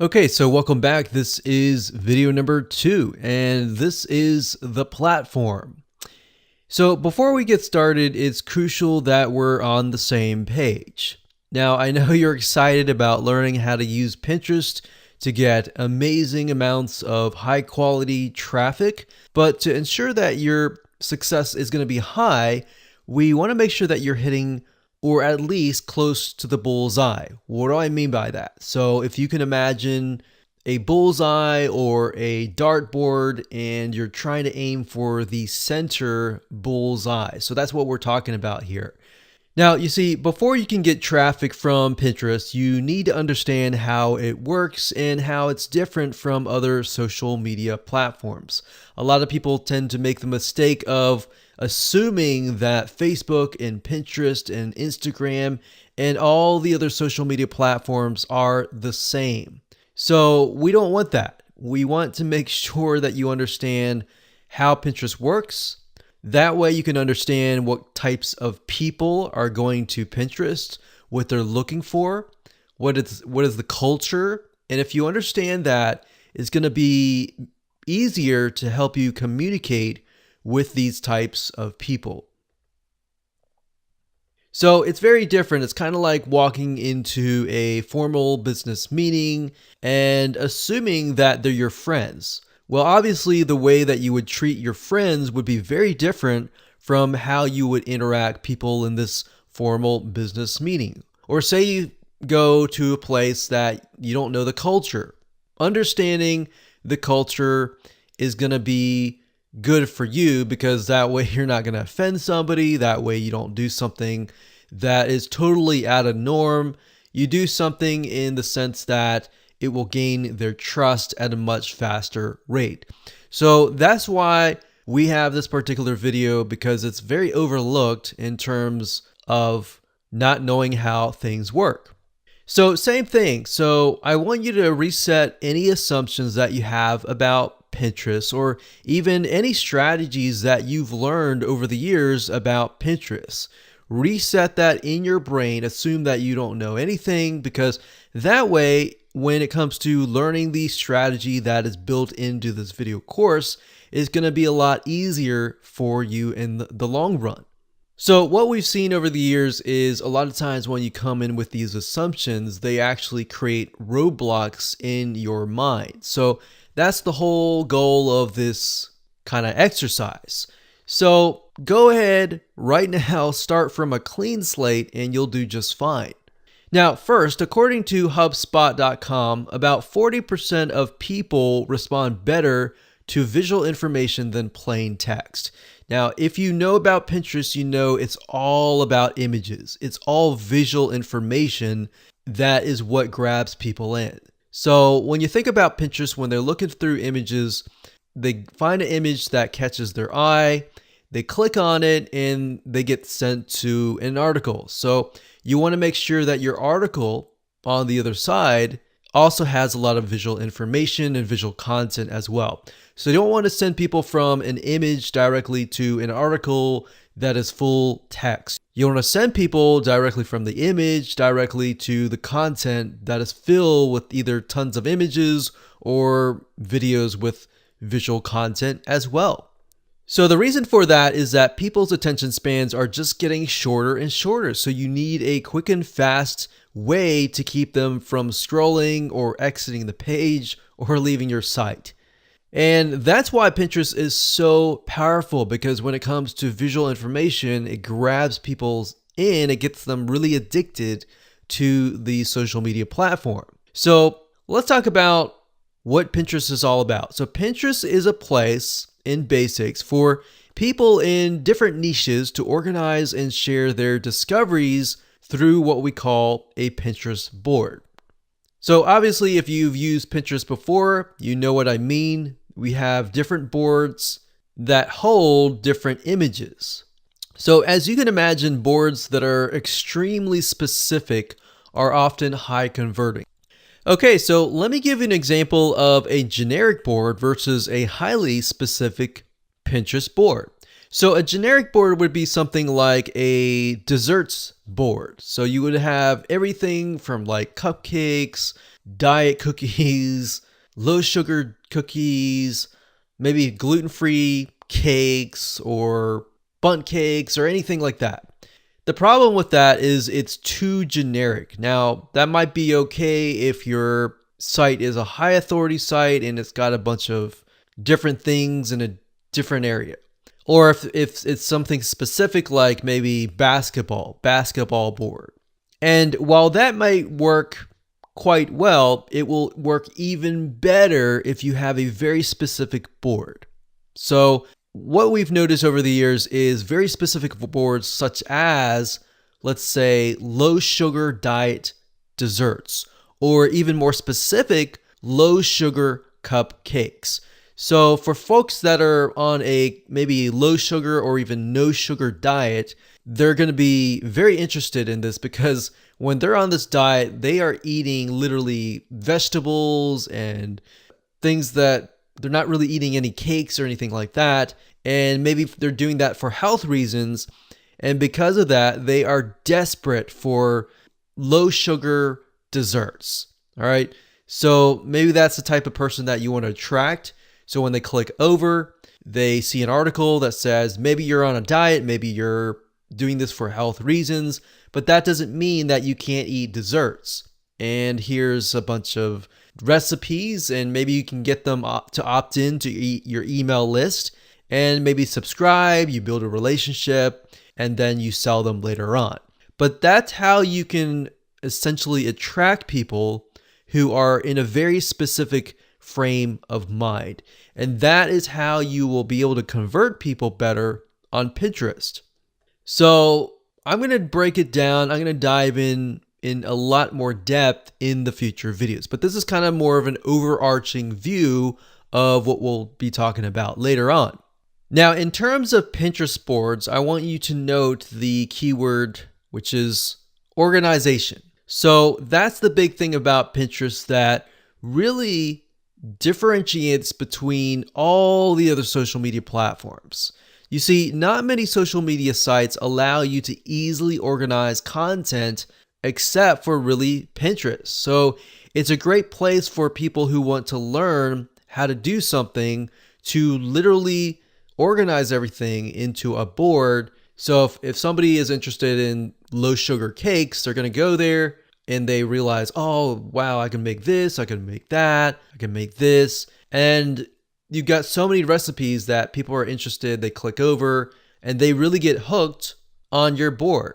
Okay, so welcome back. This is video number 2, and this is the platform. So before we get started, it's crucial that we're on the same page. Now, I know you're excited about learning how to use Pinterest to get amazing amounts of high quality traffic, but to ensure that your success is going to be high, we want to make sure that you're hitting or at least close to the bullseye. What do I mean by that? So if you can imagine a bullseye or a dartboard and you're trying to aim for the center bullseye. So that's what we're talking about here. Now, you see, before you can get traffic from Pinterest, you need to understand how it works and how it's different from other social media platforms. A lot of people tend to make the mistake of assuming that Facebook and Pinterest and Instagram and all the other social media platforms are the same. So we don't want that. We want to make sure that you understand how Pinterest works. That way you can understand what types of people are going to Pinterest, what they're looking for, what is the culture. And if you understand that, it's going to be easier to help you communicate with these types of people. So it's very different. It's kind of like walking into a formal business meeting and assuming that they're your friends. Well, obviously, the way that you would treat your friends would be very different from how you would interact people in this formal business meeting. Or say you go to a place that you don't know the culture. Understanding the culture is going to be good for you because that way you're not going to offend somebody. That way you don't do something that is totally out of norm. You do something in the sense that it will gain their trust at a much faster rate. So that's why we have this particular video, because it's very overlooked in terms of not knowing how things work. So same thing. So I want you to reset any assumptions that you have about Pinterest or even any strategies that you've learned over the years about Pinterest. Reset that in your brain. Assume that you don't know anything, because that way, when it comes to learning the strategy that is built into this video course, it's going to be a lot easier for you in the long run. So what we've seen over the years is a lot of times when you come in with these assumptions, they actually create roadblocks in your mind. So that's the whole goal of this kind of exercise. So go ahead right now, start from a clean slate, and you'll do just fine. Now, first, according to HubSpot.com, about 40% of people respond better to visual information than plain text. Now, if you know about Pinterest, you know it's all about images. It's all visual information. That is what grabs people in. So when you think about Pinterest, when they're looking through images, they find an image that catches their eye, they click on it, and they get sent to an article. So you want to make sure that your article on the other side also has a lot of visual information and visual content as well. So you don't want to send people from an image directly to an article that is full text. You want to send people directly from the image directly to the content that is filled with either tons of images or videos with visual content as well. So the reason for that is that people's attention spans are just getting shorter and shorter. So you need a quick and fast way to keep them from scrolling or exiting the page or leaving your site. And that's why Pinterest is so powerful, because when it comes to visual information, it grabs people in, it gets them really addicted to the social media platform. So let's talk about what Pinterest is all about. So Pinterest is a place in basics for people in different niches to organize and share their discoveries through what we call a Pinterest board. So obviously, if you've used Pinterest before, you know what I mean. We have different boards that hold different images. So as you can imagine, boards that are extremely specific are often high converting. Okay, so let me give you an example of a generic board versus a highly specific Pinterest board. So a generic board would be something like a desserts board. So you would have everything from like cupcakes, diet cookies, low sugar cookies, maybe gluten-free cakes or bundt cakes or anything like that. The problem with that is it's too generic. Now, that might be okay if your site is a high authority site and it's got a bunch of different things in a different area. Or if it's something specific like maybe basketball board. And while that might work quite well, it will work even better if you have a very specific board. So what we've noticed over the years is very specific boards such as, let's say, low sugar diet desserts, or even more specific, low sugar cupcakes. So for folks that are on a maybe low sugar or even no sugar diet, they're going to be very interested in this because when they're on this diet, they are eating literally vegetables and things that they're not really eating any cakes or anything like that. And maybe they're doing that for health reasons. And because of that, they are desperate for low sugar desserts. All right. So maybe that's the type of person that you want to attract. So when they click over, they see an article that says maybe you're on a diet, maybe you're doing this for health reasons, but that doesn't mean that you can't eat desserts. And here's a bunch of recipes, and maybe you can get them to opt in to your email list and maybe subscribe, you build a relationship, and then you sell them later on. But that's how you can essentially attract people who are in a very specific frame of mind. And that is how you will be able to convert people better on Pinterest. So I'm going to break it down. I'm going to dive in a lot more depth in the future videos. But this is kind of more of an overarching view of what we'll be talking about later on. Now, in terms of Pinterest boards, I want you to note the keyword, which is organization. So that's the big thing about Pinterest that really differentiates between all the other social media platforms. You see, not many social media sites allow you to easily organize content except for really Pinterest. So it's a great place for people who want to learn how to do something to literally organize everything into a board. So if somebody is interested in low sugar cakes, they're going to go there and they realize, oh, wow, I can make this, I can make that, I can make this. And you've got so many recipes that people are interested, they click over and they really get hooked on your board.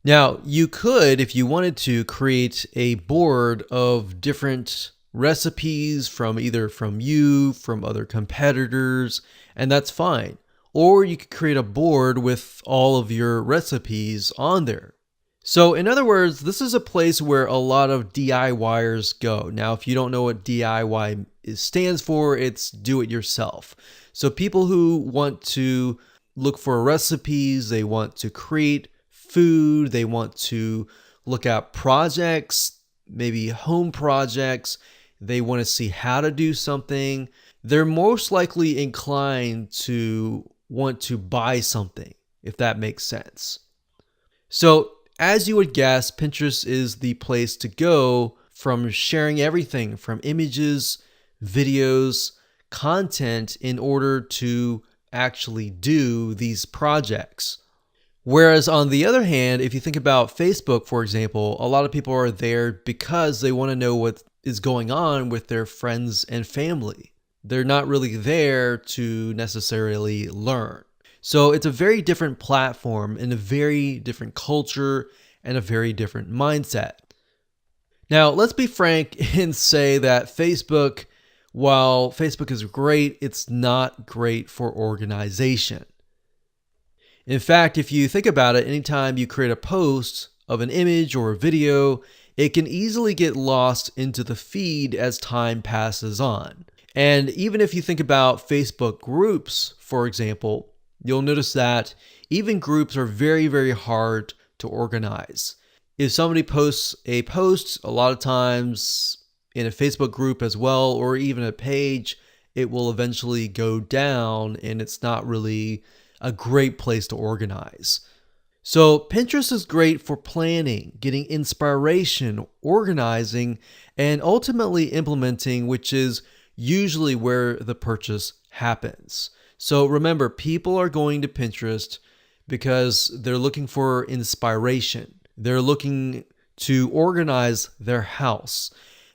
Now, you could, if you wanted to, create a board of different recipes from either from you, from other competitors, and that's fine. Or you could create a board with all of your recipes on there. So in other words, this is a place where a lot of DIYers go. Now, if you don't know what DIY stands for, it's do it yourself. So people who want to look for recipes, they want to create food, they want to look at projects, maybe home projects, they want to see how to do something, they're most likely inclined to want to buy something, if that makes sense. So as you would guess, Pinterest is the place to go from sharing everything from images, videos, content in order to actually do these projects. Whereas on the other hand, if you think about Facebook, for example, a lot of people are there because they want to know what is going on with their friends and family. They're not really there to necessarily learn. So it's a very different platform and a very different culture and a very different mindset. Now, let's be frank and say that Facebook, while Facebook is great, it's not great for organization. In fact, if you think about it, anytime you create a post of an image or a video, it can easily get lost into the feed as time passes on. And even if you think about Facebook groups, for example, you'll notice that even groups are very, very hard to organize. If somebody posts a post, a lot of times in a Facebook group as well, or even a page, it will eventually go down and it's not really a great place to organize. So Pinterest is great for planning, getting inspiration, organizing, and ultimately implementing, which is usually where the purchase happens. So remember, people are going to Pinterest because they're looking for inspiration. They're looking to organize their house.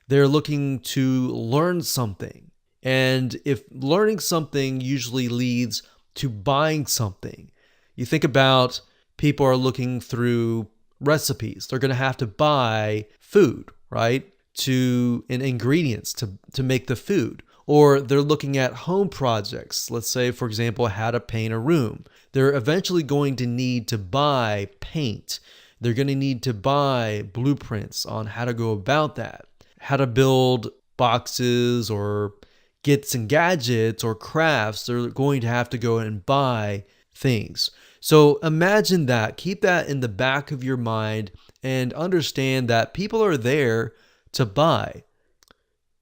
They're looking to learn something. And if learning something usually leads to buying something, you think about people are looking through recipes. They're going to have to buy food, right? And ingredients to make the food. Or they're looking at home projects. Let's say, for example, how to paint a room. They're eventually going to need to buy paint. They're going to need to buy blueprints on how to go about that, how to build boxes or kits and gadgets or crafts. They're going to have to go and buy things. So imagine that. Keep that in the back of your mind and understand that people are there to buy.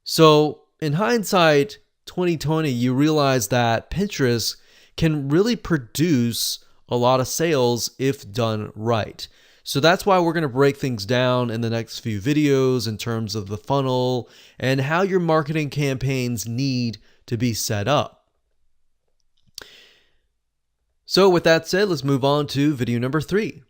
So in hindsight, 2020, you realize that Pinterest can really produce a lot of sales if done right. So that's why we're going to break things down in the next few videos in terms of the funnel and how your marketing campaigns need to be set up. So with that said, let's move on to video number 3.